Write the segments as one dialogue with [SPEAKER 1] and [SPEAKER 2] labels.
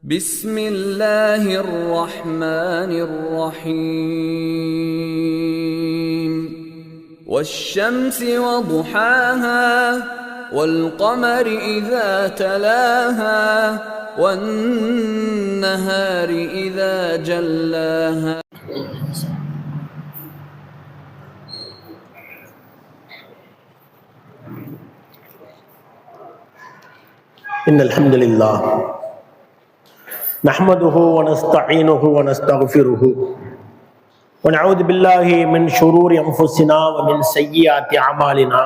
[SPEAKER 1] بسم الله الرحمن الرحيم والشمس وضحاها والقمر إذا تلاها والنهار إذا جلاها
[SPEAKER 2] إن الحمد لله نحمده ونستعينه ونستغفره ونعوذ بالله من شرور أنفسنا ومن سيئات أعمالنا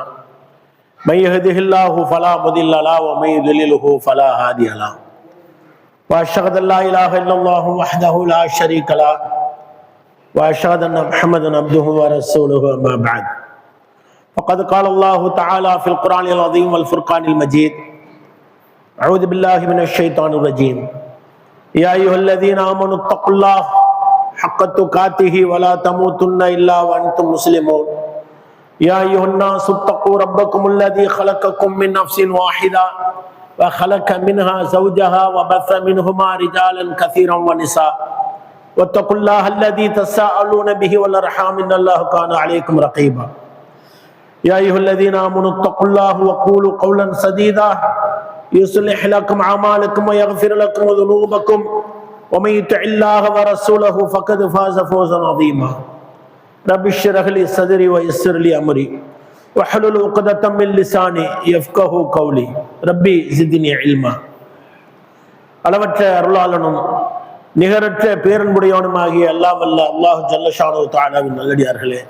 [SPEAKER 2] من يهده الله فلا مضل له ومن يضلله فلا هادي له وأشهد أن لا إله إلا الله وحده لا شريك له وأشهد أن محمدا عبده ورسوله أما بعد فقد قال الله تعالى في القرآن العظيم والفرقان المجيد أعوذ بالله من الشيطان الرجيم يا أيها الذين آمنوا اتقوا الله حق تقاته ولا تموتن إلا وأنتم مسلمون يا أيها الناس اتقوا ربكم الذي خلقكم من نفس واحدة وخلق منها زوجها وبث منهما رجالا كثيرا ونساء واتقوا الله الذي تساءلون به والأرحام إن الله كان عليكم رقيبا يا أيها الذين آمنوا اتقوا الله وقولوا قولا سديدا يصلح لكم أعمالكم ويغفر لكم ذنوبكم ومن يطع الله ورسوله فقد فاز فوزا عظيما رب اشرح لي صدري ويسر لي أمري واحلل عقدة من لساني يفقهوا قولي ربي زدني علما. அளவற்ற அருளாளனும் நிகரற்ற பேரன்புடையவனுமாகிய அல்லாஹ் அல்லாஹ் ஜல்ல ஷானஹு தஆலாவின் நல்லடியார்களே,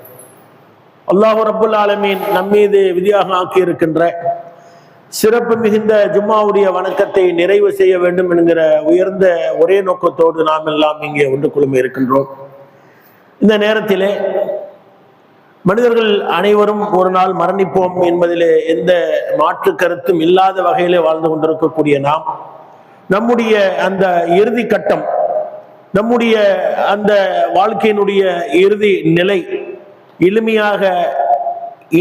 [SPEAKER 2] அல்லாஹ் ரப்புல் ஆலமீன் நம்மீது விதியாக ஆக்கி இருக்கின்ற சிறப்பு மிகுந்த ஜும்மாவுடைய வணக்கத்தை நிறைவு செய்ய வேண்டும் என்கிற உயர்ந்த ஒரே நோக்கத்தோடு நாம் எல்லாம் இங்கே ஒன்று குழும இருக்கின்றோம். இந்த நேரத்திலே மனிதர்கள் அனைவரும் ஒரு நாள் மரணிப்போம் என்பதிலே எந்த மாற்று கருத்தும் இல்லாத வகையிலே வாழ்ந்து கொண்டிருக்கக்கூடிய நாம், நம்முடைய அந்த இறுதி கட்டம், நம்முடைய அந்த வாழ்க்கையினுடைய இறுதி நிலை எளிமையாக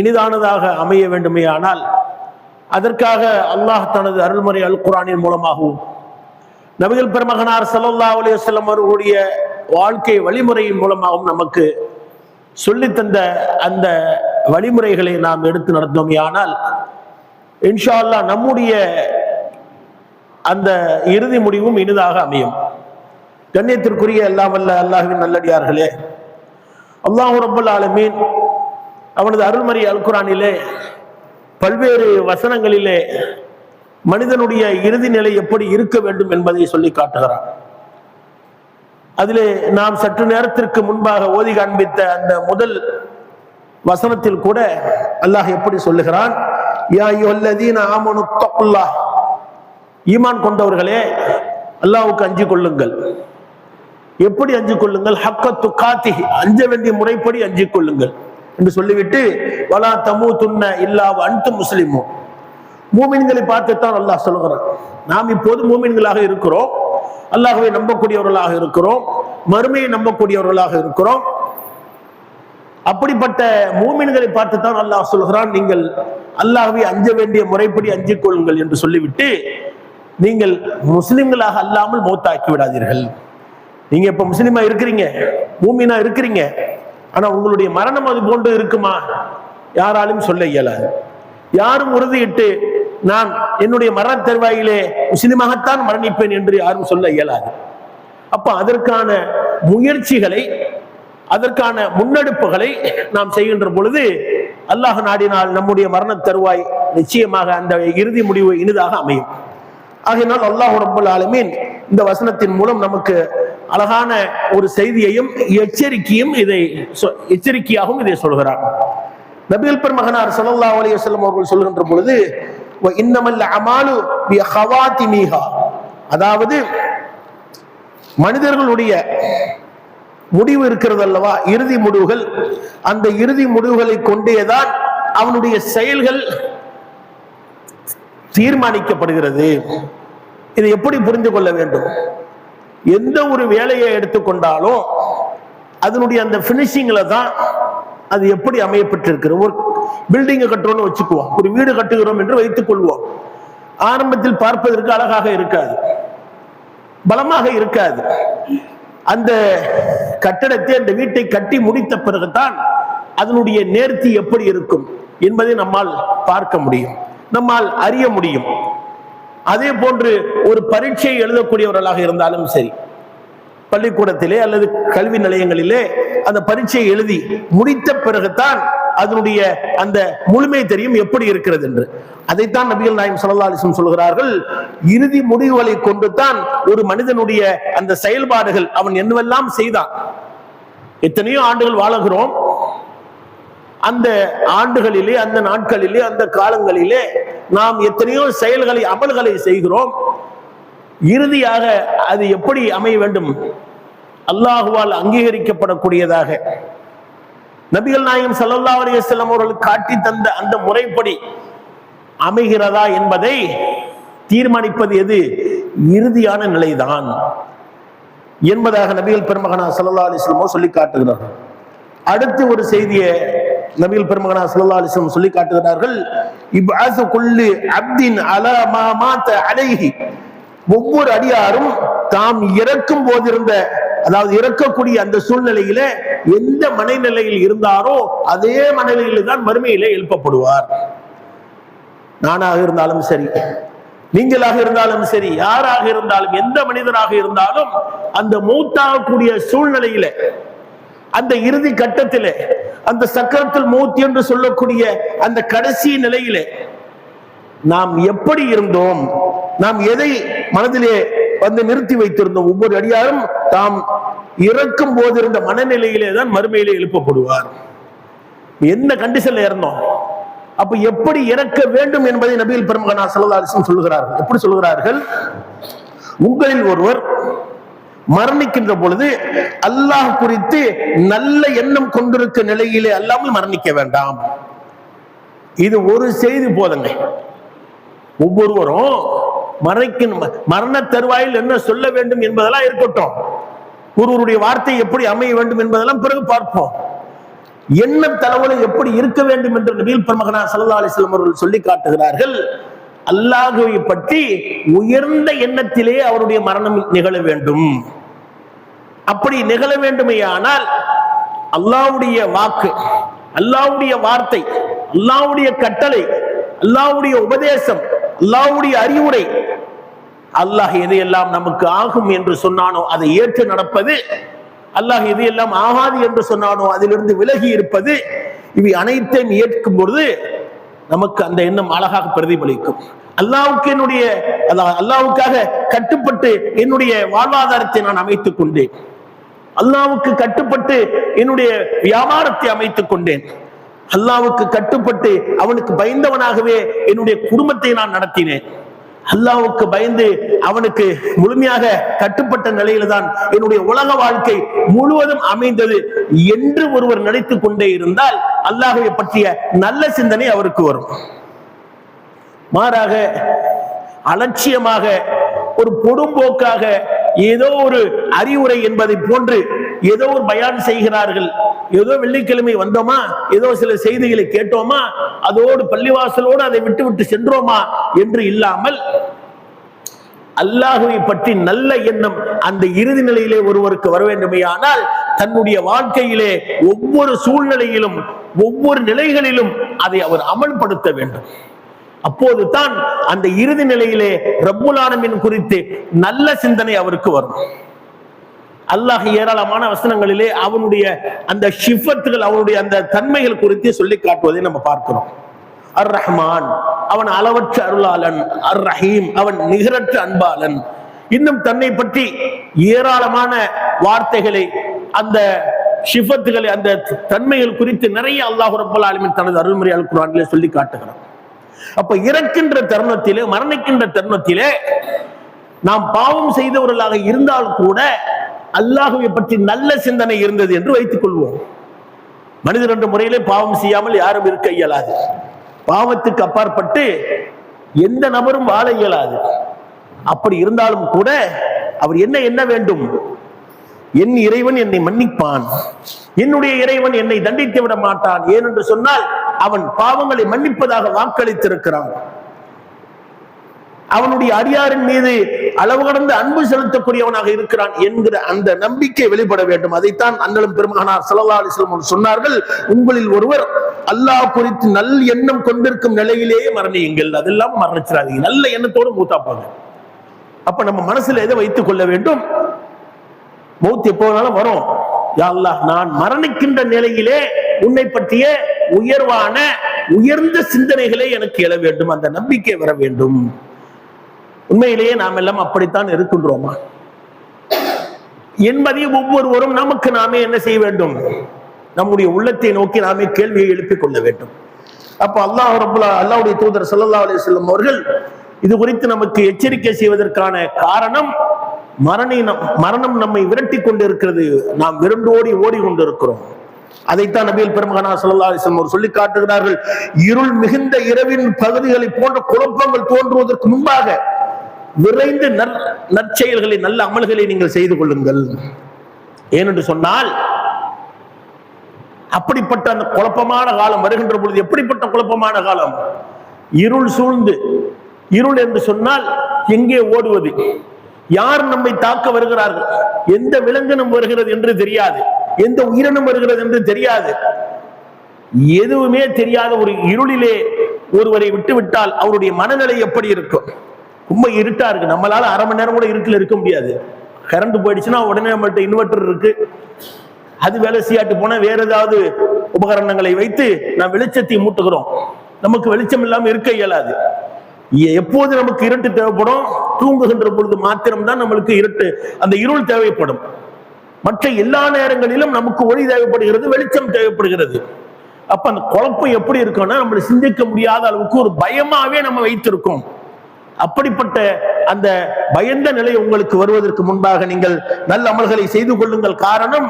[SPEAKER 2] இனிதானதாக அமைய வேண்டுமே ஆனால் அதற்காக அல்லாஹ் தனது அருள்முறை அல் குர்ஆனின் மூலமாகவும் நபிகள் பெருமகனார் ஸல்லல்லாஹு அலைஹி வஸல்லம் அவர்களுடைய வாழ்க்கை வழிமுறையின் மூலமாகவும் நமக்கு சொல்லித்தந்த அந்த வழிமுறைகளை நாம் எடுத்து நடந்தோமே ஆனால் இன்ஷா அல்லாஹ் நம்முடைய அந்த இறுதி முடிவும் இனிதாக அமையும். கண்ணியத்திற்குரிய எல்லாம் வல்ல அல்லாஹ்வின் நல்லடியார்களே, அல்லாஹ் ரப்பல் ஆலமீன் அவனது அருள்மறை அல் குர்ஆனிலே பல்வேறு வசனங்களிலே மனிதனுடைய இறுதி நிலை எப்படி இருக்க வேண்டும் என்பதை சொல்லி காட்டுகிறான். அதிலே நாம் சற்று நேரத்திற்கு முன்பாக ஓதி காண்பித்த அந்த முதல் வசனத்தில் கூட அல்லாஹ் எப்படி சொல்லுகிறான், யா அய்யுஹல்லதீன ஆமனு தக்குல்லாஹ், ஈமான் கொண்டவர்களே அல்லாஹ்வுக்கு அஞ்சிக் கொள்ளுங்கள். எப்படி அஞ்சிக் கொள்ளுங்கள்? ஹக்க துகாத்திஹி, அஞ்ச வேண்டிய முறைப்படி அஞ்சிக் கொள்ளுங்கள் என்று சொல்லிவிட்டு வலா தமூதுன்ன இல்லா வஅன்தும் முஸ்லிமூன், மூமின்களை பார்த்துத்தான் அல்லாஹ் சொல்கிறான். நாம் இப்போது மூமின்களாக இருக்கிறோம், அல்லாஹ்வை நம்பக்கூடியவர்களாக இருக்கிறோம், மறுமையை நம்பக்கூடியவர்களாக இருக்கிறோம். அப்படிப்பட்ட மூமின்களை பார்த்துத்தான் அல்லாஹ் சொல்கிறான், நீங்கள் அல்லாஹ்வை அஞ்ச வேண்டிய முறைப்படி அஞ்சிக் கொள்ளுங்கள் என்று சொல்லிவிட்டு நீங்கள் முஸ்லிம்களாக அல்லாமல் மௌத்தாக்கி விடாதீர்கள். நீங்க இப்ப முஸ்லிமா இருக்கிறீங்க, மூமினா இருக்கிறீங்க, ஆனா உங்களுடைய மரணம் அது போன்று இருக்குமா? யாராலும் சொல்ல இயலாது. யாரும் உறுதியிட்டு நான் என்னுடைய மரண தருவாயிலே முஸ்லிமாகத்தான் மரணிப்பேன் என்று யாரும் சொல்ல இயலாது. அப்ப அதற்கான முயற்சிகளை, அதற்கான முன்னெடுப்புகளை நாம் செய்கின்ற பொழுது அல்லாஹ் நாடினால் நம்முடைய மரண தருவாய் நிச்சயமாக அந்த இறுதி முடிவு இனிதாக அமையும். ஆகையினால் அல்லாஹ் ரப்பல் ஆலமீன் இந்த வசனத்தின் மூலம் நமக்கு அழகான ஒரு செய்தியையும் எச்சரிக்கையாகவும் இதை சொல்கிறார். நபிகள் பெருமகனார் ஸல்லல்லாஹு அலைஹி வஸல்லம் அவர்கள் சொல்கின்ற பொழுது வ இன்னமல் அமாலு பி ஹவாத்திமிஹா, அதாவது மனிதர்களுடைய முடிவு இருக்கிறது அல்லவா, இறுதி முடிவுகள், அந்த இறுதி முடிவுகளை கொண்டேதான் அவனுடைய செயல்கள் தீர்மானிக்கப்படுகிறது. இதை எப்படி புரிந்து கொள்ள வேண்டும்? எந்த ஒரு வேலையை எடுத்துக்கொண்டாலும் அதனுடைய அந்த பினிஷிங்ல தான் அது எப்படி அமையப்பட்டிருக்கிறது. ஒரு பில்டிங்கை கட்டுறோம்னு வச்சுக்குவோம், ஒரு வீடு கட்டுகிறோம் என்று வைத்துக் கொள்வோம். ஆரம்பத்தில் பார்ப்பதற்கு அழகாக இருக்காது. பலமாக இருக்காது. அந்த கட்டடத்தை, அந்த வீட்டை கட்டி முடித்த பிறகுதான் அதனுடைய நேர்த்தி எப்படி இருக்கும் என்பதை நம்மால் பார்க்க முடியும், நம்மால் அறிய முடியும். அதே போன்று ஒரு பரீட்சை எழுதக்கூடியவர்களாக இருந்தாலும் சரி, பள்ளிக்கூடத்திலே அல்லது கல்வி நிலையங்களிலே அந்த பரீட்சையை எழுதி முடித்த பிறகுதான் அதனுடைய அந்த முழுமை தெரியும் எப்படி இருக்கிறது என்று. அதைத்தான் நபிகள் நாயகம் ஸல்லல்லாஹு அலைஹி வஸல்லம் சொல்கிறார்கள், இறுதி முடிவுகளை கொண்டு தான் ஒரு மனிதனுடைய அந்த செயல்பாடுகள் அவன் என்னவெல்லாம் செய்தான். எத்தனையோ ஆண்டுகள் வாழுகிறோம், அந்த ஆண்டுகளிலே, அந்த நாட்களிலே, அந்த காலங்களிலே நாம் எத்தனையோ செயல்களை, அமல்களை செய்கிறோம். இறுதியாக அது எப்படி அமைய வேண்டும்? அல்லாஹுவால் அங்கீகரிக்கப்படக்கூடியதாக நபிகள் நாயகம் ஸல்லல்லாஹு அலைஹி வஸல்லம் அவர்கள் காட்டி தந்த அந்த முறைப்படி அமைகிறதா என்பதை தீர்மானிப்பது எது? இறுதியான நிலைதான் என்பதாக நபிகள் பெருமகனார் ஸல்லல்லாஹு அலைஹி வஸல்லம் சொல்லி காட்டுகிறார்கள். அடுத்து ஒரு செய்தியை நபிகள் பெருமகனார் ஸல்லல்லாஹு அலைஹி வஸல்லம் சொல்லி காட்டுகிறார்கள், இப்அஸு குல்லி அப்தின் அலா மா மாத அலைஹி. ஒவ்வொரு அடியாரும் தாம் இறக்கும் போதிருந்த, அதாவது இறக்கக்கூடிய அந்த சூழ்நிலையில எந்த மனநிலையில் இருந்தாரோ அதே மனநிலையில் தான் மறுமையிலே எழுப்பப்படுவார். நானாக இருந்தாலும் சரி, நீங்களாக இருந்தாலும் சரி, யாராக இருந்தாலும், எந்த மனிதராக இருந்தாலும் அந்த மௌத்தாகக்கூடிய சூழ்நிலையில, அந்த இறுதி கட்டத்திலே, அந்த சக்கரத்துல் மௌத் என்று சொல்லக்கூடிய அந்த கடைசி நிலையிலே நாம் எப்படி இருந்தோம், நாம் எதை மனதிலே வந்து நிறுத்தி வைத்திருந்தோம். ஒவ்வொரு அடியாரும் தாம் இறக்கும் போது இருந்த மனநிலையிலே தான் மறுமையிலே எழுப்பப்படுவார். என்ன கண்டிஷன்ல இருந்தோம், அப்ப எப்படி இறக்க வேண்டும் என்பதை நபிகள் பெருமகனார் ஸல்லல்லாஹு அலைஹி வஸல்லம் சொல்லுகிறார்கள். எப்படி சொல்லுகிறார்கள்? உங்களில் ஒருவர் மரணிக்கின்ற பொழுது அல்லாஹ் குறித்து நல்ல எண்ணம் கொண்டிருக்க நிலையிலே அல்லாமல் மரணிக்க வேண்டாம். இது ஒரு செய்தி போதுங்க. ஒவ்வொருவரும் மரண தருவாயில் என்ன சொல்ல வேண்டும் என்பதெல்லாம் இருக்கட்டும், ஒருவருடைய வார்த்தை எப்படி அமைய வேண்டும் என்பதெல்லாம் பிறகு பார்ப்போம். எண்ண தளவுல எப்படி இருக்க வேண்டும் என்று நபிகள் பெருமகனார் ஸல்லல்லாஹு அலைஹி வஸல்லம் அவர்கள் சொல்லி காட்டுகிறார்கள். அல்லாஹ்வை பற்றி உயர்ந்த எண்ணத்திலே அவருடைய மரணம் நிகழ வேண்டும். அப்படி நிகழ வேண்டுமேயானால் அல்லாஹ்வுடைய வாக்கு, அல்லாஹ்வுடைய வார்த்தை, அல்லாஹ்வுடைய கட்டளை, அல்லாஹ்வுடைய உபதேசம், அல்லாஹ்வுடைய அறிவுரை, அல்லாஹ் எதையெல்லாம் நமக்கு ஆகும் என்று சொன்னானோ அதை ஏற்று நடப்பது, அல்லாஹ் எதையெல்லாம் ஆகாது என்று சொன்னானோ அதிலிருந்து விலகி இருப்பது, இவை அனைத்தையும் ஏற்கும் பொழுது நமக்கு அந்த எண்ணம் அழகாக பிரதிபலிக்கும். அல்லாஹ்வுக்கு என்னுடைய, அல்லாஹ்வுக்காக கட்டுப்பட்டு என்னுடைய வாழ்வாதாரத்தை நான் அமைத்துக் கொண்டேன், அல்லாஹ்வுக்கு கட்டுப்பட்டு என்னுடைய வியாபாரத்தை அமைத்துக் கொண்டேன், அல்லாஹ்வுக்கு கட்டுப்பட்டு அவனுக்கு பயந்தவனாகவே என்னுடைய குடும்பத்தை நான் நடத்தினேன், அல்லாஹ்வுக்கு பயந்து அவனுக்கு முழுமையாக கட்டுப்பட்ட நிலையில தான் என்னுடைய உலக வாழ்க்கை முழுவதும் அமைந்தது என்று ஒருவர் நினைத்துக் கொண்டே இருந்தால் அல்லாஹ்வை பற்றிய நல்ல சிந்தனை அவருக்கு வரும். மாறாக அலட்சியமாக, ஒரு பொடும்போக்காக, ஏதோ ஒரு அறிவுரை என்பதை போன்று ஏதோ ஒரு பயான் செய்கிறார்கள், ஏதோ வெள்ளிக்கிழமை வந்தோமா, ஏதோ சில செய்திகளை கேட்டோமா, அதோடு பள்ளிவாசலோடு அதை விட்டு விட்டு சென்றோமா என்று இல்லாமல் அல்லாஹ்வை பற்றி நல்ல எண்ணம் அந்த இறுதி நிலையிலே ஒருவருக்கு வர வேண்டுமேயானால் தன்னுடைய வாழ்க்கையிலே ஒவ்வொரு சூழ்நிலையிலும், ஒவ்வொரு நிலைகளிலும் அதை அவர் அமல்படுத்த வேண்டும். அப்போது தான் அந்த இறுதி நிலையிலே ரப்புல் ஆலமீன் குறித்து நல்ல சிந்தனை அவருக்கு வரும். அல்லாஹ் ஏராளமான வசனங்களிலே அவனுடைய அந்த ஷிஃபத்துகள், அவனுடைய அந்த தன்மைகள் குறித்து சொல்லி காட்டுவதை நம்ம பார்க்கிறோம். அர் ரஹ்மான், அவன் அளவற்ற அருளாளன், அர் ரஹீம், அவன் நிகரற்ற அன்பாளன். இன்னும் தன்னை பற்றி ஏராளமான வார்த்தைகளை, அந்த ஷிஃபத்துகளை, அந்த தன்மைகள் குறித்து நிறைய அல்லாஹ் ரப்பல் ஆலமீன் தனது அருள்மறை அல் குர்ஆனிலே சொல்லி காட்டுகிறான். அப்ப இறக்கின்ற தருணத்திலே, மரணிக்கின்ற தருணத்திலே நாம் பாவம் செய்தவர்களாக இருந்தால் கூட அல்லாஹ்வை பற்றி நல்ல சிந்தனை இருந்தது என்று வைத்துக் கொள்வோம். மனிதர் என்ற முறையிலே பாவம் செய்யாமல் யாரும் இருக்க இயலாது. பாவத்துக்கு அப்பாற்பட்டு எந்த நபரும் வாழ இயலாது. அப்படி இருந்தாலும் கூட அவர் என்ன வேண்டும்? என் இறைவன் என்னை மன்னிப்பான், என்னுடைய இறைவன் என்னை தண்டித்து விட மாட்டான். ஏனென்று சொன்னால் அவன் பாவங்களை மன்னிப்பதாக வாக்களித்திருக்கிறான். அவனுடைய அடியாரின் மீது அளவு கடந்து அன்பு செலுத்தக்கூடியவனாக இருக்கிறான் என்கிற அந்த நம்பிக்கை வெளிப்பட வேண்டும். அதைத்தான் அண்ணலும் பெருமகனார் ஸல்லல்லாஹு அலைஹி வஸல்லம் சொன்னார்கள், உங்களில் ஒருவர் அல்லாஹ் குறித்து நல்ல எண்ணம் கொண்டிருக்கும் நிலையிலேயே மரணியுங்கள். அதெல்லாம் மரணிச்சிடாதீங்க, நல்ல எண்ணத்தோடு மூத்தா போங்க. அப்ப நம்ம மனசுல எதை வைத்துக் கொள்ள வேண்டும்? மௌத் எப்போனாலும் வரும். யா அல்லாஹ், நான் மரணிக்கின்ற நிலையிலே உன்னை பற்றிய உயர்வான உயர்ந்த சிந்தனைகளே எனக்கு எழ வேண்டும், அந்த நம்பிக்கை வர வேண்டும். உண்மையிலேயே நாம் எல்லாம் அப்படித்தான் இருக்கின்றோமா என்பதை ஒவ்வொருவரும் நமக்கு நாமே என்ன செய்ய வேண்டும்? நம்முடைய உள்ளத்தை நோக்கி நாமே கேள்வியை எழுப்பிக் கொள்ள வேண்டும். அப்ப அல்லாஹ்வுடைய தூதர் ஸல்லல்லாஹு அலைஹி வஸல்லம் அவர்கள் இது குறித்து நமக்கு எச்சரிக்கை செய்வதற்கான காரணம், மரணம் நம்மை விரட்டி கொண்டிருக்கிறது, நாம் விரண்டோடி ஓடி கொண்டிருக்கிறோம். அதைத்தான் நபிகள் பெருமகனார் ஸல்லல்லாஹு அலைஹி வஸல்லம் அவர்கள் சொல்லி காட்டுகிறார்கள், இருள் மிகுந்த இரவின் பகுதிகளை போன்ற குழப்பங்கள் தோன்றுவதற்கு முன்பாக விரைந்து நற்செயல்களை நல்ல அமல்களை நீங்கள் செய்து கொள்ளுங்கள். ஏனென்று சொன்னால் அப்படிப்பட்ட அந்த குழப்பமான காலம் வருகின்ற பொழுது, எப்படிப்பட்ட குழப்பமான காலம்? இருள் சூழ்ந்து, இருள் என்று சொன்னால் எங்கே ஓடுவது, யார் நம்மை தாக்க வருகிறார்கள், எந்த விலங்கினம் வருகிறது என்று தெரியாது, எந்த உயிரினம் வருகிறது என்று தெரியாது, எதுவுமே தெரியாத ஒரு இருளிலே ஒருவரை விட்டுவிட்டால் அவருடைய மனநிலை எப்படி இருக்கும்? ரொம்ப இருட்டா இருக்கு, நம்மளால அரை மணி நேரம் கூட இருட்டில் இருக்க முடியாது. கரண்ட் போயிடுச்சுன்னா உடனே நம்மள்ட்ட இன்வெர்டர் இருக்கு, அது வேலை செய்யாட்டு போனா வேற ஏதாவது உபகரணங்களை வைத்து நாம் வெளிச்சத்தை மூட்டுகிறோம். நமக்கு வெளிச்சம் இல்லாம இருக்க இயலாது. எப்போது நமக்கு இருட்டு தேவைப்படும்? தூங்குகின்ற பொழுது மாத்திரம்தான் நம்மளுக்கு இருட்டு, அந்த இருள் தேவைப்படும். மற்ற எல்லா நேரங்களிலும் நமக்கு ஒளி தேவைப்படுகிறது, வெளிச்சம் தேவைப்படுகிறது. அப்ப அந்த குழப்பம் எப்படி இருக்கும்னா, நம்மளை சிந்திக்க முடியாத அளவுக்கு ஒரு பயமாவே நம்ம வைத்திருக்கோம். அப்படிப்பட்ட அந்த பயந்த நிலை உங்களுக்கு வருவதற்கு முன்பாக நீங்கள் நல்ல அமல்களை செய்து கொள்ளுங்கள். காரணம்,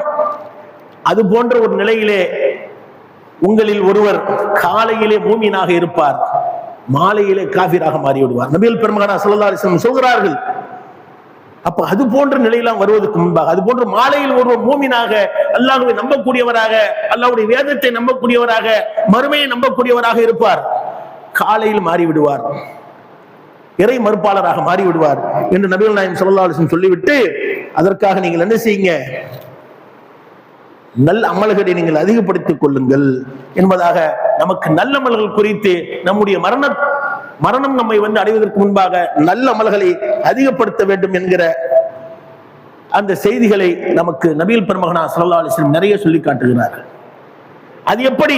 [SPEAKER 2] அது போன்ற ஒரு நிலையிலே உங்களில் ஒருவர் காலையிலே மூமினாக இருப்பார், மாலையிலே காபிராக மாறிவிடுவார். நபிகள் பெருமகனார் ஸல்லல்லாஹு அலைஹி வஸல்லம் சொல்கிறார்கள். அப்ப அது போன்ற நிலையெல்லாம் வருவதற்கு முன்பாக, அது போன்ற மாலையில் ஒருவர் மூமினாக, அல்லாஹ்வை நம்பக்கூடியவராக, அல்லாஹ்வுடைய வேதத்தை நம்பக்கூடியவராக, மறுமையை நம்பக்கூடியவராக இருப்பார், காலையில் மாறிவிடுவார், இறை மறுப்பாளராக மாறிவிடுவார் என்று நபிகள் நாயகம் ஸல்லல்லாஹு அலைஹி வஸல்லம் சொல்லிவிட்டு, அதற்காக நீங்கள் என்ன செய்யுங்க? நல்ல அமல்களை நீங்கள் அதிகப்படுத்திக் கொள்ளுங்கள் என்பதாக நமக்கு நல்ல அமல்கள் குறித்து, நம்முடைய மரணம் நம்மை அடைவதற்கு முன்பாக நல்ல அமல்களை அதிகப்படுத்த வேண்டும் என்கிற அந்த செய்திகளை நமக்கு நபிகள் பெருமகனார் ஸல்லல்லாஹு அலைஹி வஸல்லம் நிறைய சொல்லி காட்டுகிறார்கள். அது எப்படி?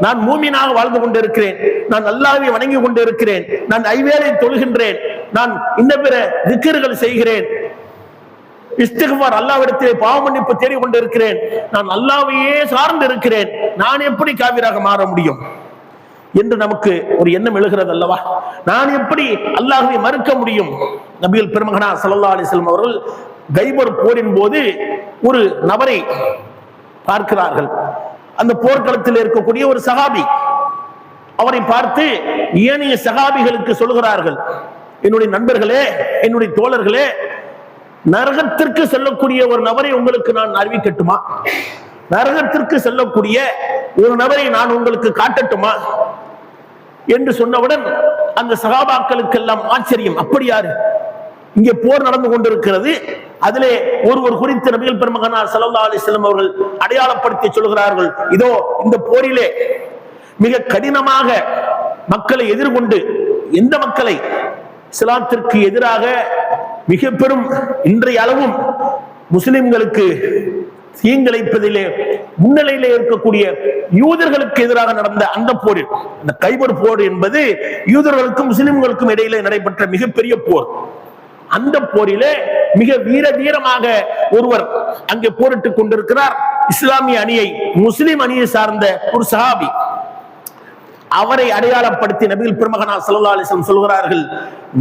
[SPEAKER 2] நான் மூமினாக வாழ்ந்து கொண்டிருக்கிறேன், நான் அல்லாஹ்வை வணங்கி கொண்டிருக்கிறேன், நான் ஐவேளை தொழுகின்றேன், நான் இன்ன பிற திக்ர்கள் செய்கிறேன், இஸ்திக்பார் அல்லாஹ்விடத்திலே பாவ மன்னிப்பு தேடிக் கொண்டிருக்கிறேன், நான் அல்லாஹ்வையே சார்ந்து இருக்கிறேன், நான் எப்படி காபிராக மாற முடியும் என்று நமக்கு ஒரு எண்ணம் எழுகிறது அல்லவா? நான் எப்படி அல்லாஹ்வை மறுக்க முடியும்? நபிகள் பெருமகனார் ஸல்லல்லாஹு அலைஹி வஸல்லம் அவர்கள் கைபர் போரின் போது ஒரு நபரை பார்க்கிறார்கள். அந்த போர்க்களத்தில் இருக்கக்கூடிய ஒரு சஹாபி, அவரை பார்த்து ஏனைய சஹாபிகளுக்கு சொல்கிறார்கள், என்னுடைய நண்பர்களே, என்னுடைய தோழர்களே, நரகத்திற்கு செல்லக்கூடிய ஒரு நபரை உங்களுக்கு நான் அறிவிக்கட்டுமா? நரகத்திற்கு செல்லக்கூடிய ஒரு நபரை நான் உங்களுக்கு காட்டட்டுமா என்று சொன்னவுடன் அந்த சஹாபாக்களுக்கெல்லாம் ஆச்சரியம். அப்படி யாரு? இங்கே போர் நடந்து கொண்டிருக்கிறது, அதிலே ஒருவர் குறித்து நபிகள் பெருமகனார் ஸல்லல்லாஹு அலைஹி வஸல்லம் அவர்கள் அடையாளப்படுத்தி சொல்கிறார்கள், இதோ இந்த போரிலே மிக கடினமாக மக்களை எதிர்கொண்டு, எந்த மக்களை? இஸ்லாத்திற்கு எதிராக மிக பெரும் இன்றைய அளவும் முஸ்லிம்களுக்கு தீங்கிழைப்பதிலே முன்னிலையிலே இருக்கக்கூடிய யூதர்களுக்கு எதிராக நடந்த அந்த போரில், அந்த கைபர் போர் என்பது யூதர்களுக்கும் முஸ்லிம்களுக்கும் இடையிலே நடைபெற்ற மிகப்பெரிய போர். அந்த போரிலே மிக வீர தீரமாக ஒருவர் அங்கே போரிட்டுக் கொண்டிருக்கிறார். இஸ்லாமிய அணியை, முஸ்லிம் அணியை சார்ந்த ஒரு சஹாபி. அவரை அடையாளப்படுத்தி நபிகள் பெருமகனார் ஸல்லல்லாஹு அலைஹி வஸல்லம் சொல்கிறார்கள்,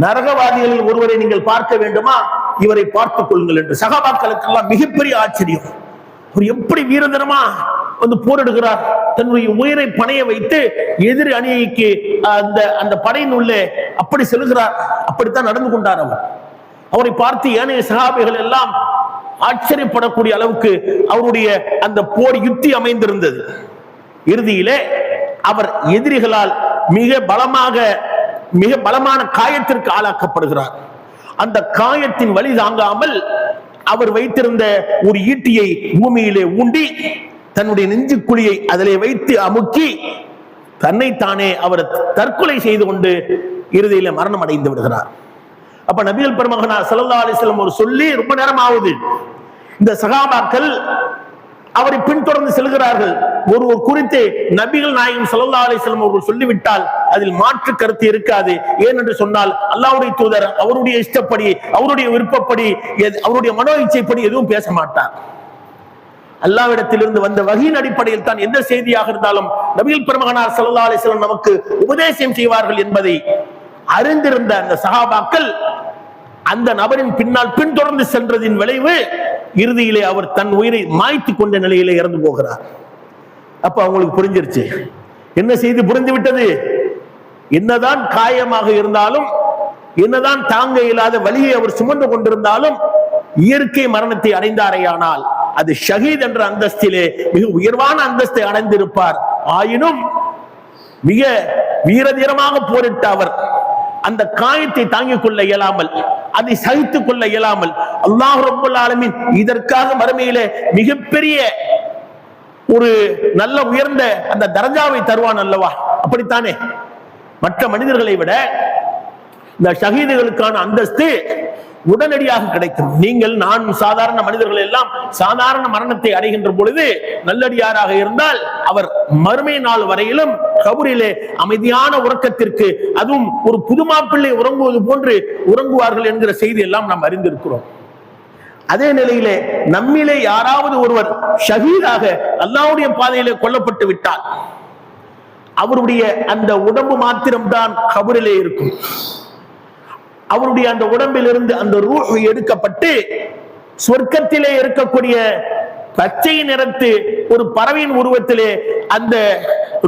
[SPEAKER 2] நரகவாதிகளில் ஒருவரை நீங்கள் பார்க்க வேண்டுமா? இவரை பார்த்துக் கொள்ளுங்கள் என்று. சஹாபாக்களுக்கெல்லாம் மிகப்பெரிய ஆச்சரியம். அவர் எப்படி வீரதனமா போரிடுகிறார், தன்னுடைய உயிரை பணைய வைத்து எதிரி அணிக்கு அந்த படையின் உள்ளே அப்படி செல்கிறார். அப்படித்தான் நடந்து கொண்டார் அவர். அவரை பார்த்து ஏனைய சஹாபிகள் எல்லாம் ஆச்சரியப்படக்கூடிய அளவுக்கு அவருடைய அந்த போர் யுத்தி அமைந்திருந்தது. இறுதியிலே அவர் எதிரிகளால் மிக பலமாக மிக பலமான காயத்திற்கு ஆளாக்கப்படுகிறார். அந்த காயத்தின் வலி தாங்காமல் அவர் வைத்திருந்த ஒரு ஈட்டியை பூமியிலே ஊண்டி தன்னுடைய நெஞ்சுக்குழியை அதிலே வைத்து அமுக்கி தன்னைத்தானே அவர் தற்கொலை செய்து கொண்டு இறுதியில மரணம் அடைந்து விடுகிறார். அப்ப நபிகள் பெருமகனார் ஸல்லல்லாஹு அலைஹி வஸல்லம் ஒரு சொல்லி ரொம்ப நேரம் ஆகுது. இந்த சஹாபாக்கள் அவரை பின்தொடர்ந்து செல்கிறார்கள். ஒரு குறித்து நபிகள் நாயகம் ஸல்லல்லாஹு அலைஹி வஸல்லம் அவர்கள் சொல்லிவிட்டால் அதில் மாற்று கருத்து இருக்காது. ஏனென்று சொன்னால் அல்லாஹ்வுடைய தூதர் அவருடைய இஷ்டப்படி, அவருடைய விருப்பப்படி, அவருடைய மனோ இச்சைப்படி எதுவும் பேச மாட்டார். அல்லாஹ்விடத்திலிருந்து வந்த வஹீயின் அடிப்படையில் தான் எந்த செய்தியாக இருந்தாலும் நபிகள் பெருமகனார் ஸல்லல்லாஹு அலைஹி வஸல்லம் நமக்கு உபதேசம் செய்வார்கள் என்பதை அறிந்திருந்த அந்த சஹாபாக்கள் அந்த நபரின் பின்னால் பின்தொடர்ந்து சென்றதின் விளைவு இறுதியிலே அவர் தன் உயிரை மாய்த்து கொண்ட நிலையிலே இறந்து போகிறார். அப்ப அவங்களுக்கு புரிஞ்சிருச்சு. என்ன செய்தி புரிந்து விட்டது? என்னதான் காயமாக இருந்தாலும், என்னதான் தாங்க இயலாத வலியை அவர் சுமந்து கொண்டிருந்தாலும் இயற்கை மரணத்தை அடைந்தாரையானால் அது ஷஹீத் என்ற அந்தஸ்திலே மிக உயர்வான அந்தஸ்தை அடைந்திருப்பார். ஆயினும் மிக வீரதீரமாக போரிட்ட அவர் அந்த காயத்தை தாங்கிக் கொள்ள இயலாமல், அதை சகித்துக் கொள்ள இயலாமல் அல்லாஹ் ரப்பல் ஆலமீன் இதற்காக மறுமையிலே மிகப்பெரிய ஒரு நல்ல உயர்ந்த அந்த தரஜாவை தருவான் அல்லவா? அப்படித்தானே மற்ற மனிதர்களை விட இந்த ஷஹீதுகளுக்கான அந்தஸ்து உடனடியாக கிடைக்கும். நீங்கள் நான் சாதாரண மனிதர்கள் எல்லாம் சாதாரண மரணத்தை அடைகின்ற பொழுது நல்லடியாராக இருந்தால் அவர் மறுமை நாள் வரையிலும் கபரிலே அமைதியான உறக்கத்திற்கு, அதுவும் ஒரு புதுமாப்பிள்ளை உறங்குவது போன்று உறங்குவார்கள் என்கிற செய்தி எல்லாம் நாம் அறிந்திருக்கிறோம். அதே நிலையிலே நம்மிலே யாராவது ஒருவர் ஷஹீதாக அல்லாஹ்வுடைய பாதையிலே கொல்லப்பட்டு விட்டால் அவருடைய அந்த உடம்பு மாத்திரம்தான் கபரிலே இருக்கும். அவருடைய அந்த உடம்பில் இருந்து அந்த ரூஹ் எடுக்கப்பட்டு சொர்க்கத்திலே இருக்கக்கூடிய பச்சை நிறத்து ஒரு பறவையின் உருவத்திலே அந்த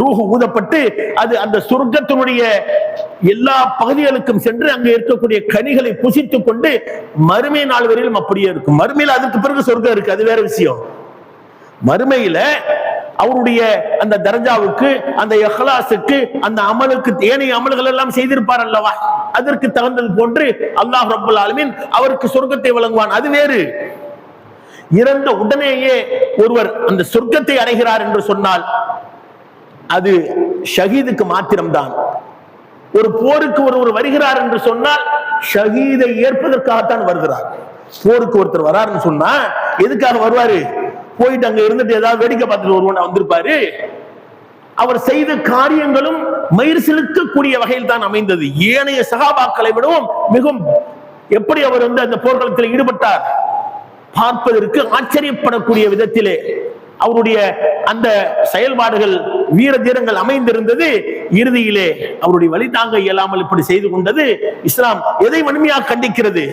[SPEAKER 2] ரூஹ் ஊதப்பட்டு அது அந்த சொர்க்கத்தினுடைய எல்லா பகுதிகளுக்கும் சென்று அங்கே இருக்கக்கூடிய கனிகளை புசித்துக் கொண்டு மறுமை நாள் வரையிலும் அப்படியே இருக்கும். மறுமையில் அதுக்கு பிறகு சொர்க்கம் இருக்கு, அது வேற விஷயம். மறுமையில அவருடைய அந்த தர்ஜாவுக்கு, அந்த இஹ்லாஸுக்கு, அந்த அமலுக்கு, ஏனைய அமல்கள் எல்லாம் செய்திருப்பார் அல்லவா, அதற்கு தகுந்தது போன்று அல்லாஹ் ரப்பல் ஆலமீன் அவருக்கு சொர்க்கத்தை வழங்குவான். அது வேறு. இறந்த உடனேயே ஒருவர் அந்த சொர்க்கத்தை அடைகிறார் என்று சொன்னால் அது ஷஹீதுக்கு மாத்திரம்தான். ஒரு போருக்கு ஒருவர் வருகிறார் என்று சொன்னால் ஷஹீதை ஏற்பதற்காகத்தான் வருகிறார். போருக்கு ஒருத்தர் வராருன்னு சொன்னா எதுக்காக வருவாரு? போயிட்டு அங்க இருந்துட்டு ஏதாவது வேடிக்கை பார்த்துட்டு ஒருவன் வந்திருப்பாரு. அவர் செய்த காரியங்களும் மயிர் சிலுக்கக்கூடிய வகையில் தான் அமைந்தது. ஏனைய சகாபாக்களை விடவும் மிகவும் எப்படி அவர் அந்த போர்க்களத்தில் ஈடுபட்டார் பார்ப்பதற்கு ஆச்சரியப்படக்கூடிய விதத்திலே அவருடைய அந்த செயல்பாடுகள், வீர தீரங்கள் அமைந்திருந்தது. இறுதியிலே அவருடைய வழி தாங்க இயலாமல் இப்படி செய்து கொண்டது இஸ்லாம் எதை வன்மையாக கண்டிக்கிறது?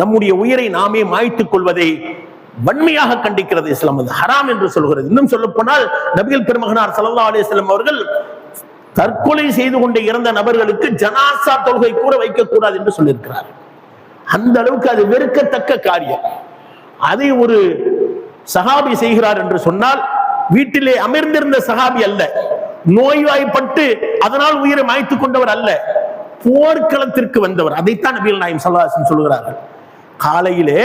[SPEAKER 2] நம்முடைய உயிரை நாமே மாய்த்துக் கொள்வதை வன்மையாக கண்டிக்கிறது இஸ்லாம். அது ஹராம் என்று சொல்கிறது. இன்னும் சொல்ல போனால் நபிகள் பெருமகனார் ஸல்லல்லாஹு அலைஹி வஸல்லம் அவர்கள் தற்கொலை செய்து கொண்டு இறந்த நபர்களுக்கு ஜனாசா தொழுகை கூட வைக்க கூடாது என்று சொல்லியிருக்கிறார். அந்த அளவுக்கு அது வெறுக்கத்தக்க காரியம். அதை ஒரு சஹாபி செய்கிறார் என்று சொன்னால் வீட்டிலே அமர்ந்திருந்த சஹாபி அல்ல, நோய்வாய்ப்பட்டு அதனால் உயிரை மாய்த்துக் கொண்டவர் அல்ல, போர்க்களத்திற்கு வந்தவர். அதைத்தான் நபிகள் நாயகம் ஸல்லல்லாஹு அலைஹி வஸல்லம் சொல்கிறார்கள். காலையிலே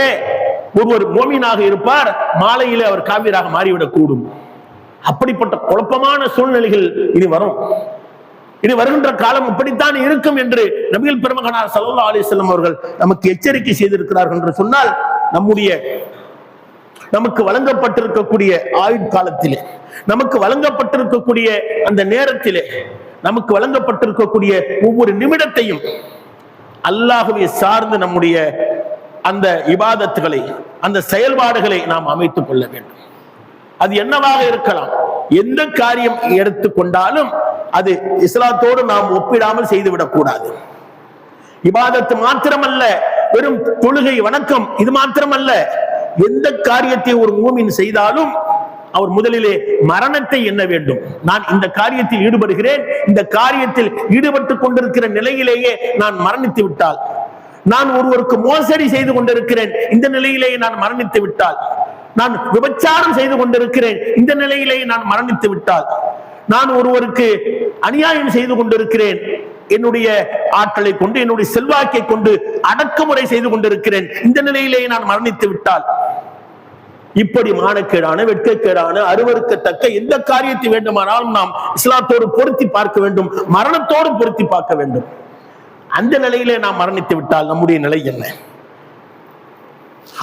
[SPEAKER 2] ஒருவர் மோமினாக இருப்பார், மாலையிலே அவர் காவிராக மாறிவிடக் கூடும். அப்படிப்பட்ட குழப்பமான சூழ்நிலைகள் இனி வரும். இனி வருகின்ற காலம் இப்படித்தான் இருக்கும் என்று நபிகள் பெருமகனார் ஸல்லல்லாஹு அலைஹி வஸல்லம் அவர்கள் நமக்கு எச்சரிக்கை செய்திருக்கிறார்கள் என்று சொன்னால் நமக்கு வழங்கப்பட்டிருக்கக்கூடிய ஆயுட்காலத்திலே, நமக்கு வழங்கப்பட்டிருக்கக்கூடிய அந்த நேரத்திலே, நமக்கு வழங்கப்பட்டிருக்கக்கூடிய ஒவ்வொரு நிமிடத்தையும் அல்லாஹ்வை சார்ந்து நம்முடைய அந்த இபாதத்துகளை, அந்த செயல்பாடுகளை நாம் அமைத்துக் கொள்ள வேண்டும். அது என்னவாக இருக்கலாம், எந்த காரியம் எடுத்துக்கொண்டாலும் அது இஸ்லாத்தோடு நாம் ஒப்பிடாமல் செய்துவிடக் கூடாது. இபாதத்து மாத்திரமல்ல, வெறும் தொழுகை வணக்கம் இது மாத்திரமல்ல, எந்த காரியத்தை ஒரு மூமின் செய்தாலும் அவர் முதலிலே மரணத்தை எண்ண வேண்டும். நான் இந்த காரியத்தில் ஈடுபடுகிறேன், இந்த காரியத்தில் ஈடுபட்டுக் கொண்டிருக்கிற நிலையிலேயே நான் மரணித்து விட்டால், நான் ஒருவருக்கு மோசடி செய்து கொண்டிருக்கிறேன், இந்த நிலையிலேயே நான் மரணித்து விட்டால், நான் விபச்சாரம் செய்து கொண்டிருக்கிறேன், இந்த நிலையிலேயே நான் மரணித்து விட்டால், நான் ஒருவருக்கு அநியாயம் செய்து கொண்டிருக்கிறேன், என்னுடைய ஆற்றலை கொண்டு என்னுடைய செல்வாக்கை கொண்டு அடக்குமுறை செய்து கொண்டிருக்கிறேன். இந்த நிலையிலேயே நான் மரணித்து விட்டால் இப்படி மானக்கேடான, வெட்கக்கேடான, அருவருக்கத்தக்க எந்த காரியத்தை வேண்டுமானாலும் நாம் இஸ்லாத்தோடு பொருத்தி பார்க்க வேண்டும், மரணத்தோடு பொருத்தி பார்க்க வேண்டும். அந்த நிலையிலே நாம் மரணித்து விட்டால் நம்முடைய நிலை என்ன?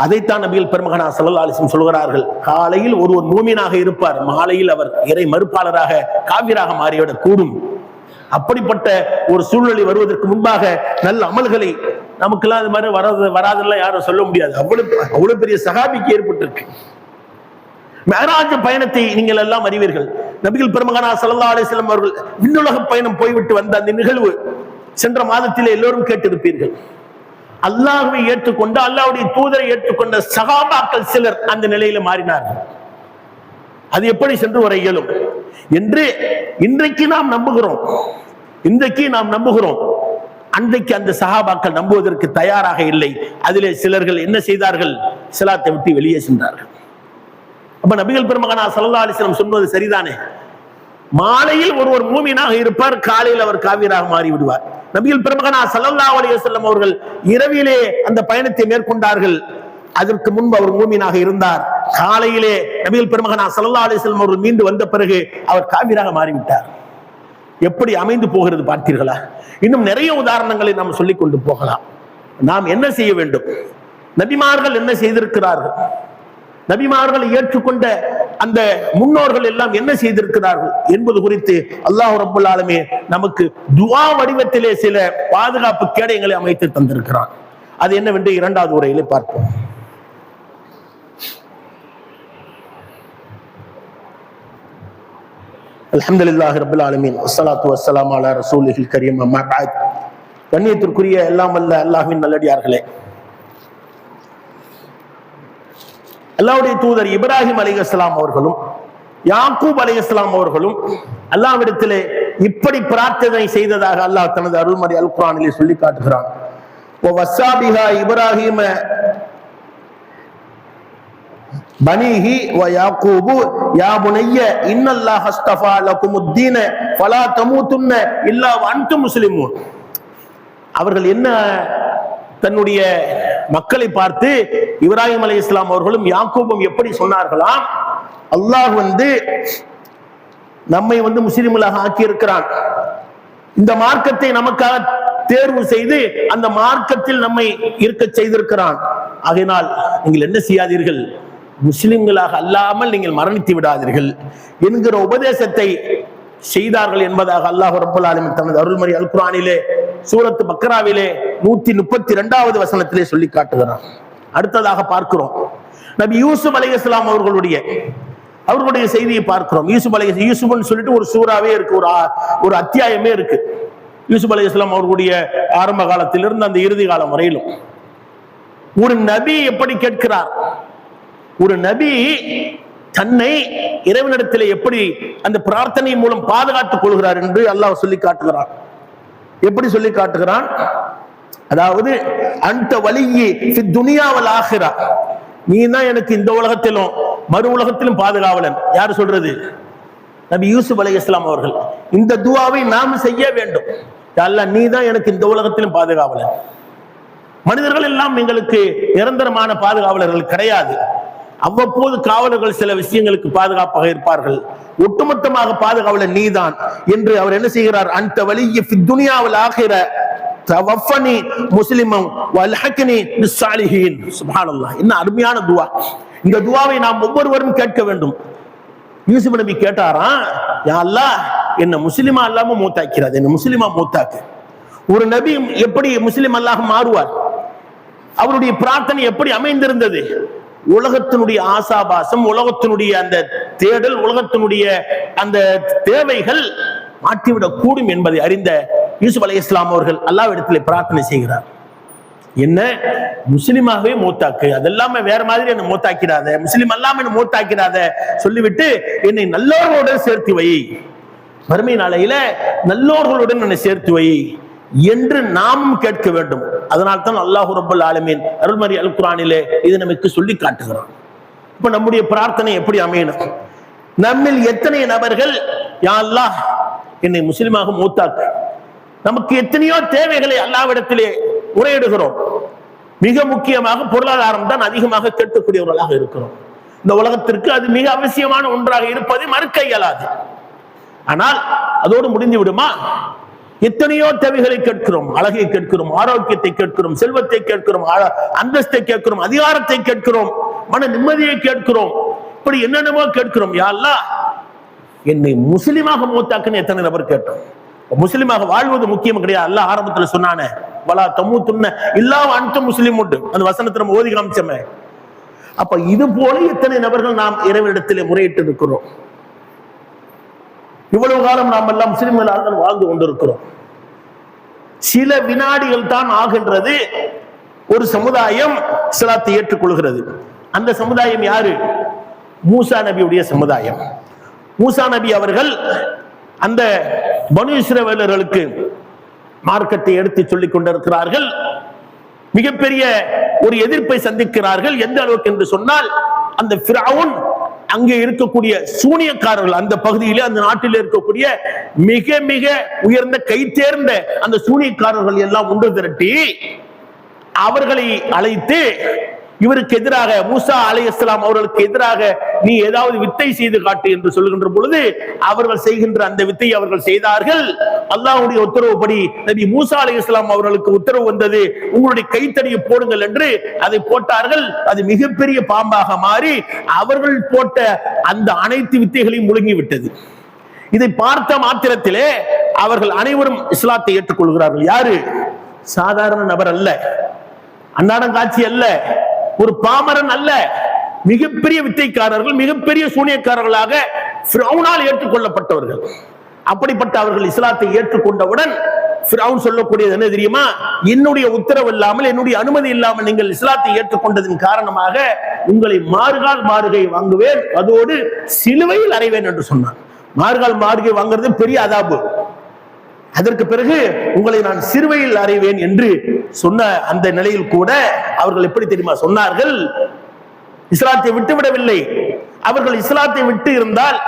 [SPEAKER 2] அதைத்தான் நபிகள் பெருமகனார் ஸல்லல்லாஹு அலைஹி வஸல்லம் சொல்கிறார்கள். காலையில் ஒருவர் மூமினாக இருப்பார், மாலையில் அவர் இறை மறுப்பாளராக, காவிராக மாறிவிடக் கூடும். அப்படிப்பட்ட ஒரு சூழ்நிலை வருவதற்கு முன்பாக நல்ல அமல்களை, நமக்கெல்லாம் அது மாதிரி வராதெல்லாம் யாரும் சொல்ல முடியாது. அவ்வளவு பெரிய சஹாபிக்கு ஏற்பட்டிருக்கு. மேராஜ் பயணத்தை நீங்கள் எல்லாம் அறிவீர்கள். நபிகள் பெருமகனார் ஸல்லல்லாஹு அலைஹி வஸல்லம் அவர்கள் விண்ணுலக பயணம் போய்விட்டு வந்த அந்த நிகழ்வு சென்ற மாதத்திலே எல்லோரும் கேட்டிருப்பீர்கள். அல்லாஹ்வை ஏற்றுக்கொண்ட, அல்லாஹ்வுடைய தூதரை ஏற்றுக்கொண்ட சஹாபாக்கள் சிலர் அந்த நிலையில மாறினார்கள். அது எப்படி சென்று வர இயலும் என்று இன்றைக்கு நாம் நம்புகிறோம். அன்றைக்கு அந்த சஹாபாக்கள் நம்புவதற்கு தயாராக இல்லை. அதிலே சிலர்கள் என்ன செய்தார்கள்? இஸ்லாத்தை விட்டு வெளியே சென்றார்கள். அப்ப நபிகள் பெருமகனார் ஸல்லல்லாஹு அலைஹி வஸல்லம் சொன்னது சரிதானே? மாலையில் ஒருவர் மூமினாக இருப்பார், காலையில் அவர் காவிராக மாறி விடுவார். நபிகள் பெருமகனார் ஸல்லல்லாஹு அலைஹி வஸல்லம் அவர்கள் இரவிலே அந்த பயணத்தை மேற்கொண்டார்கள். அதற்கு முன்பு அவர் மூமினாக இருந்தார். காலையிலே நபிகள் பெருமகனார் ஸல்லல்லாஹு அலைஹி வஸல்லம் அவர்கள் மீண்டு வந்த பிறகு அவர் காவிராக மாறிவிட்டார். எப்படி அமைந்து போகிறது பார்த்தீர்களா? இன்னும் நிறைய உதாரணங்களை நாம் சொல்லிக் கொண்டு போகலாம். நாம் என்ன செய்ய வேண்டும்? நபிமார்கள் என்ன செய்திருக்கிறார்கள்? நபிமார்களை ஏற்றுக்கொண்ட அந்த முன்னோர்கள் எல்லாம் என்ன செய்திருக்கிறார்கள் என்பது குறித்து அல்லாஹ் ரப்பல் ஆலமீன் நமக்கு துஆ வடிவத்திலே சில பாதுகாப்பு கேடயங்களை அமைத்து தந்திருக்கிறான். அது என்னவென்று இரண்டாவது உரையிலே பார்ப்போம். அல்ஹம்துலில்லாஹி ரப்பில் ஆலமீன், வஸ்ஸலாத்து வஸ்ஸலாமு அலா ரசூலில் கரீம், அம்மா பஅத். கண்ணியத்திற்குரிய எல்லாம் வல்ல அல்லாஹ்வின் நல்லடியார்களே, அல்லாஹ்வுடைய தூதர் இப்ராஹிம் அலைஹிஸ்ஸலாம் அவர்களும் யாக்கூப் அலைஹிஸ்ஸலாம் அவர்களும் அல்லாஹ்விடத்திலே இப்படி பிரார்த்தனை செய்ததாக அல்லாஹ் தனது அருள்மறை அல் குர்ஆனிலே சொல்லி காட்டுகிறான். வஸாபிஹா இப்ராஹிம பனீஹி வ யாக்கூபு யா புனைய இன்னல்லாஹ அஸ்தஃபா லகுமுத்தீன ஃபலா தமூதுன்ன இல்லா வ அன்தும் முஸ்லிமூன். அவர்கள் என்ன தன்னுடைய மக்களை பார்த்து இப்ராஹிம் அலைஹிஸ்ஸலாம் அவர்களும் யாக்கூபும் எப்படி சொன்னார்களாம்? அல்லாஹ் நம்மை முஸ்லிம்களாக ஆக்கி இருக்கிறான். இந்த மார்க்கத்தை நமக்காக தேர்வு செய்து அந்த மார்க்கத்தில் நம்மை இருக்க செய்திருக்கிறான். ஆகையினால் நீங்கள் என்ன செய்யாதீர்கள்? முஸ்லிம்களாக அல்லாமல் நீங்கள் மரணித்து விடாதீர்கள் என்கிற உபதேசத்தை செய்தார்கள் என்பதாக அல்லாஹ் ரப்பல் ஆலமீன் தனது அருள்மறை அல் குர்ஆனிலே சூரத்து பக்ராவிலே 132வது வசனத்திலே சொல்லி காட்டுகிறான். அடுத்ததாக பார்க்கிறோம், நபி யூசுப் அலைஹிஸ்ஸலாம் அவர்களுடைய செய்தியை பார்க்கிறோம். யூசுப்னு சொல்லிட்டு ஒரு சூறாவே இருக்கு, ஒரு அத்தியாயமே இருக்கு. யூசுப் அலைஹிஸ்ஸலாம் அவர்களுடைய ஆரம்ப காலத்திலிருந்து அந்த இறுதி காலம் வரையிலும் ஒரு நபி எப்படி கேட்கிறார், ஒரு நபி தன்னை இறைவனிடத்தில் எப்படி அந்த பிரார்த்தனை மூலம் பாதுகாத்துக் கொள்கிறார் என்று அல்லாஹ் சொல்லி காட்டுகிறான். எப்படி சொல்லி காட்டுகிறான்? அதாவது அந்த வலியி துனியா வல் ஆகிரா, நீ தான் எனக்கு இந்த உலகத்திலும் மறு உலகத்திலும் பாதுகாவலன். யாரு சொல்றது? நபி யூசுப் அலைஹிஸ்ஸலாம் அவர்கள். இந்த துஆவை நாம் செய்ய வேண்டும். அல்லாஹ் நீ தான் எனக்கு இந்த உலகத்திலும் பாதுகாவலன். மனிதர்கள் எல்லாம் எங்களுக்கு நிரந்தரமான பாதுகாவலர்கள் கிடையாது. அவ்வப்போது காவலர்கள் சில விஷயங்களுக்கு பாதுகாப்பாக இருப்பார்கள். ஒட்டுமொத்தமாக பாதுகாவலர் நீதான் என்று அவர் என்ன செய்கிறார்? அந்த வலிய துனியா வல் ஆகிர தவஃபனி முஸ்லிமன் வல்ஹக்னி பிஸ்ஸாலிஹீன். சுப்ஹானல்லாஹ், என்ன அருமையான துஆ! இந்த துஆவை நாம் ஒவ்வொருவரும் கேட்க வேண்டும். யூசுப் நபி கேட்டாராம், யா அல்லாஹ் என்ன முஸ்லிமா அல்லாம மூத்தாக்கிறாது, என்ன முஸ்லிமா மூத்தாக்கு. ஒரு நபி எப்படி முஸ்லிம் அல்லாஹ் மாறுவார்? அவருடைய பிரார்த்தனை எப்படி அமைந்திருந்தது? உலகத்தினுடைய ஆசாபாசம், உலகத்தினுடைய அந்த தேடல், உலகத்தினுடைய அந்த தேவைகள் மாற்றிவிடக் கூடும் என்பதை அறிந்த யூசுப் அலைஹிஸ்ஸலாம் அவர்கள் அல்லாஹ்விடத்திலே பிரார்த்தனை செய்கிறார். என்ன முஸ்லிமாகவே மூத்தாக்கு, அதெல்லாம வேற மாதிரி என்ன மூத்தாக்கிறாத, முஸ்லிம் அல்லாம என்ன மூத்தாக்கிறாத சொல்லிவிட்டு என்னை நல்லோர்களுடன் சேர்த்து வை, வறுமை நாளையில நல்லோர்களுடன் என்னை சேர்த்து வை என்று நாமும் கேட்க வேண்டும். அதனால் தான் அல்லாஹ் ரப்பல் ஆலமீன் அருள்மறை அல் குர்ஆனிலே இது நமக்கு சொல்லி காட்டுகிறான். இப்ப நம்முடைய பிரார்த்தனை எப்படி அமையணும்? நம்மில் எத்தனை நபர்கள் யா அல்லாஹ் என்னை முஸ்லிமாக மூத்தாக்கு, நமக்கு எத்தனையோ தேவைகளை அல்லாஹ்விடத்திலே முறையிடுகிறோம். மிக முக்கியமாக பொருளாதாரம் தான் அதிகமாக கேட்கக்கூடியவர்களாக இருக்கிறோம். இந்த உலகத்திற்கு அது மிக அவசியமான ஒன்றாக இருப்பதை மறுக்க இயலாது. ஆனால் அதோடு முடிந்து விடுமா? எத்தனையோ தேவைகளை கேட்கிறோம். அழகை கேட்கிறோம், ஆரோக்கியத்தை கேட்கிறோம், செல்வத்தை கேட்கிறோம், அந்தஸ்தை கேட்கிறோம், அதிகாரத்தை கேட்கிறோம், மன நிம்மதியை கேட்கிறோம், இப்படி என்னென்னமோ கேட்கிறோம். யா அல்லாஹ், என்னை முஸ்லிமாக மூத்தாக்குன்னு எத்தனை நபர் கேட்டோம். முஸ்லிமாக வாழ்வது முக்கியம் கிடையாது. அல்லாஹ் ஆரம்பத்துல சொன்னானே, வலா தமூத்துன்ன இல்லா அன்தும் முஸ்லிமுன், அந்த வசனத்தை நம்ம ஓதி காமிச்சோமே. அப்ப இது போல எத்தனை நபர்கள் நாம் இறைவனிடத்திலே முறையிட்டு இருக்கிறோம். இவ்வளவு காலம் நாம் எல்லாம் முஸ்லிம்களாக வாழ்ந்து கொண்டிருக்கிறோம். சில வினாடிகள் தான் ஆகின்றது ஒரு சமுதாயம் இஸ்லாத்தை ஏற்றுக்கொள்கிறது. அந்த சமுதாயம் யாரு? மூசா நபியுடைய சமுதாயம். மூசா நபி அவர்கள் அந்த பனு இஸ்ரவேலர்களுக்கு மார்க்கத்தை எடுத்து சொல்லிக் கொண்டிருக்கிறார்கள். மிகப்பெரிய ஒரு எதிர்ப்பை சந்திக்கிறார்கள். எந்த அளவுக்கு என்று சொன்னால், அந்த ஃபிரௌன் அங்கே இருக்கக்கூடிய சூனியக்காரர்கள், அந்த பகுதியிலே அந்த நாட்டில் இருக்கக்கூடிய மிக மிக உயர்ந்த கை தேர்ந்த அந்த சூனியக்காரர்கள் எல்லாம் ஒன்று திரட்டி அவர்களை அழைத்து இவருக்கு எதிராக, மூசா அலைஹிஸ்ஸலாம் அவர்களுக்கு எதிராக நீ ஏதாவது வித்தை செய்து காட்டு என்று சொல்கின்ற பொழுது அவர்கள் செய்கின்ற அந்த வித்தை அவர்கள் செய்தார்கள். அல்லாஹ்வுடைய உத்தரவுப்படி நபி மூசா அலைஹிஸ்ஸலாம் அவர்களுக்கு உத்தரவு வந்தது, உங்களுடைய கைத்தடியை போடுங்கள் என்று. அதை போட்டார்கள். அது மிகப்பெரிய பாம்பாக மாறி அவர்கள் போட்ட அந்த அனைத்து வித்தைகளையும் முழுங்கி விட்டது. இதை பார்த்த மாத்திரத்திலே அவர்கள் அனைவரும் இஸ்லாத்தை ஏற்றுக்கொள்கிறார்கள். யாரு? சாதாரண நபர் அல்ல, அன்னாடம் காட்சி அல்ல, ஒரு பாமரன் அல்ல, மிகப்பெரிய வித்தைக்காரர்கள், மிகப்பெரிய சூனியக்காரர்களாக ஃபிரௌனால் ஏற்றுக்கொள்ளப்பட்டவர்கள். அப்படிப்பட்ட அவர்கள் இஸ்லாத்தை ஏற்றுக்கொண்டவுடன் ஃபிரௌன் சொல்லக்கூடியது என்ன தெரியுமா? என்னுடைய உத்தரவு இல்லாமல், என்னுடைய அனுமதி இல்லாமல் நீங்கள் இஸ்லாத்தை ஏற்றுக்கொண்டதன் காரணமாக உங்களை மாறுகால் மாறுகை வாங்குவேன், அதோடு சிலுவையில் அறைவேன் என்று சொன்னார். மாறுகால் மாறுகை வாங்குறது பெரிய அதாபு. அதற்கு பிறகு உங்களை நான் சிறுவையில் அறைவேன் என்று சொன்ன அந்த நிலையில் கூட அவர்கள் எப்படி தெரியுமா சொன்னார்கள்? இஸ்லாத்தை விட்டுவிடவில்லை. அவர்கள் இஸ்லாத்தை விட்டு இருந்தால்,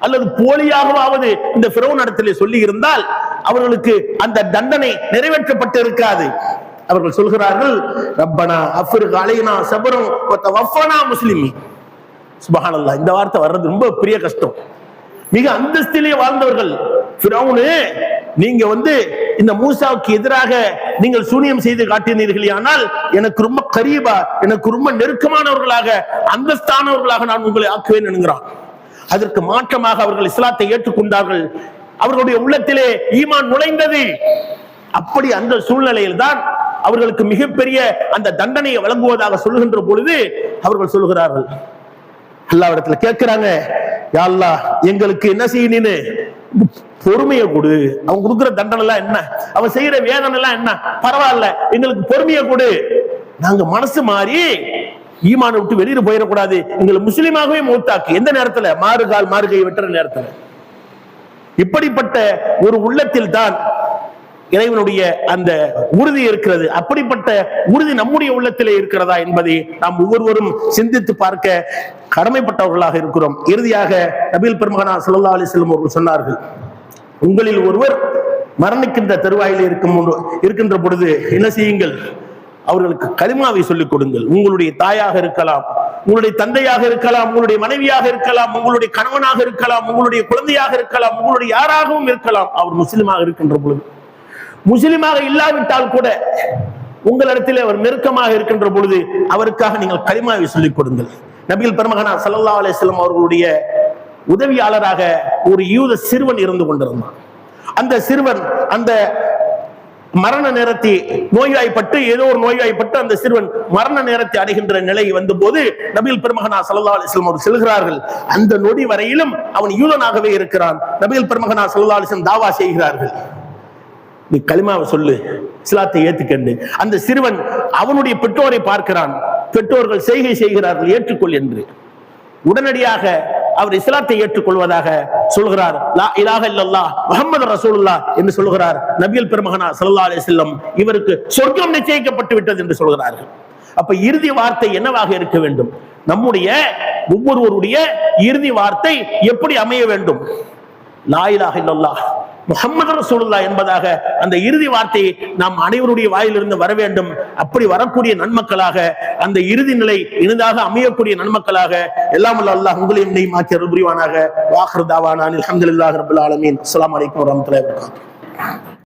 [SPEAKER 2] அல்லது போலியாகவாவது இந்த ஃபிரௌன் இடத்திலே சொல்லி இருந்தால், அவர்களுக்கு அந்த தண்டனை நிறைவேற்றப்பட்டு இருக்காது. அவர்கள் சொல்கிறார்கள், ரப்பனா அஃப்ரிக் அலைனா ஸப்ரன் வ தவஃபனா முஸ்லிமீன். சுப்ஹானல்லாஹ், இந்த வார்த்தை வர்றது ரொம்ப பெரிய கஷ்டம். மிக அந்தஸ்திலே வாழ்ந்தவர்கள். ஃபிரௌன், நீங்க இந்த மூசாவுக்கு எதிராக நீங்கள் சூனியம் செய்து காட்டினீர்கள், ஆனால் எனக்கு ரொம்ப கரீபா, எனக்கு ரொம்ப நெருக்கமானவர்களாக, அந்தஸ்தானவர்களாக நான் உங்களை ஆக்குவேன் என்கிறான். அதற்கு மாற்றமாக அவர்கள் இஸ்லாத்தை ஏற்றுக்கொண்டார்கள். அவர்களுடைய உள்ளத்திலே ஈமான் நுழைந்தது. அப்படி அந்த சூழ்நிலையில் தான் அவர்களுக்கு மிகப்பெரிய அந்த தண்டனையை வழங்குவதாக சொல்லுகின்ற பொழுது அவர்கள் சொல்லுகிறார்கள், அல்லாஹ்விடத்துல கேட்கிறாங்க, யா அல்லாஹ், எங்களுக்கு என்ன செய்யணும்னு பொறுமையை கொடு. அவன் கொடுக்குற தண்டனை எல்லாம் என்ன, அவன் செய்யற வேதனை எல்லாம் என்ன, பரவாயில்ல, எங்களுக்கு பொறுமையை கொடு. நாங்க மனசு மாறி ஈமானை விட்டு வெளியில போயிடக்கூடாது, எங்களை முஸ்லீமாகவே மூத்தாக்கு. எந்த நேரத்துல? மாறுகால் மாறுகை வெட்டுற நேரத்துல. இப்படிப்பட்ட ஒரு உள்ளத்தில் தான் இறைவனுடைய அந்த உறுதி இருக்கிறது. அப்படிப்பட்ட உறுதி நம்முடைய உள்ளத்திலே இருக்கிறதா என்பதை நாம் ஒவ்வொருவரும் சிந்தித்து பார்க்க கடமைப்பட்டவர்களாக இருக்கிறோம். இறுதியாக நபிகள் பெருமகனார் ஸல்லல்லாஹு அலைஹி வஸல்லம் அவர்கள் சொன்னார்கள், உங்களில் ஒருவர் மரணிக்கின்ற தருவாயில் இருக்கின்ற பொழுது என்ன செய்யுங்கள்? அவர்களுக்கு கலிமாவை சொல்லிக் கொடுங்கள். உங்களுடைய தாயாக இருக்கலாம், உங்களுடைய தந்தையாக இருக்கலாம், உங்களுடைய மனைவியாக இருக்கலாம், உங்களுடைய கணவனாக இருக்கலாம், உங்களுடைய குழந்தையாக இருக்கலாம், உங்களுடைய யாராகவும் இருக்கலாம். அவர் முஸ்லிமாக இருக்கின்ற பொழுது, முஸ்லிமாக இல்லாவிட்டால் கூட உங்களிடத்திலே அவர் நெருக்கமாக இருக்கின்ற பொழுது அவருக்காக நீங்கள் கலிமாவை சொல்லிக் கொடுங்கள். நபிகள் பெருமகனார் ஸல்லல்லாஹு அலைஹி வஸல்லம் அவர்களுடைய உதவியாளராக ஒரு யூத சிறுவன் இருந்து கொண்டிருந்தான். அந்த சிறுவன் அந்த மரண நேரத்தை நோய்வாய்ப்பட்டு, ஏதோ ஒரு நோய்வாய்ப்பட்டு அந்த சிறுவன் மரண நேரத்தை அடைகின்ற நிலை வந்த போது நபிகள் பெருமகனார் ஸல்லல்லாஹு அலைஹி வஸல்லம் அவர்கள் செல்கிறார்கள். அந்த நொடி வரையிலும் அவன் யூதனாகவே இருக்கிறான். நபிகள் பெருமகனார் ஸல்லல்லாஹு அலைஹி வஸல்லம் தாவா செய்கிறார்கள், நீ கலிமாவை சொல்லு, இஸ்லாத்தை ஏத்துக்கண்டு. அந்த சிறுவன் அவனுடைய பெற்றோரை பார்க்கிறான். பெற்றோர்கள் செய்கை செய்கிறார்கள், ஏற்றுக்கொள் என்று. உடனடியாக அவர் இஸ்லாத்தை ஏற்றுக்கொள்வதாக சொல்கிறார். லா இலாஹ இல்லல்லாஹ் முஹம்மது ரசூலுல்லாஹ் என்று சொல்கிறார். நபிகள் பெருமகனார் ஸல்லல்லாஹு அலைஹி வஸல்லம் இவருக்கு சொர்க்கம் நிச்சயிக்கப்பட்டு விட்டது என்று சொல்கிறார்கள். அப்ப இறுதி வார்த்தை என்னவாக இருக்க வேண்டும்? நம்முடைய ஒவ்வொருவருடைய இறுதி வார்த்தை எப்படி அமைய வேண்டும்? லா இலாஹ இல்லல்லாஹ் முஹம்மது ரசூலுல்லாஹ் என்பதாக அந்த இறுதி வார்த்தையை நாம் அனைவருடைய வாயிலிருந்து வர வேண்டும். அப்படி வரக்கூடிய நன்மக்களாக, அந்த இறுதி நிலை இனிதாக அமையக்கூடிய நன்மக்களாக எல்லாம் அல்லாஹ் உங்களையும் நெய் மாக்கி அருள் புரிவானாக. வாஹிர் தாவானா அல்ஹம்துலில்லாஹி ரப்பில் ஆலமீன். அஸ்ஸலாமு அலைக்கும் வரஹ்மத்துல்லாஹி வபரகாத்துஹு.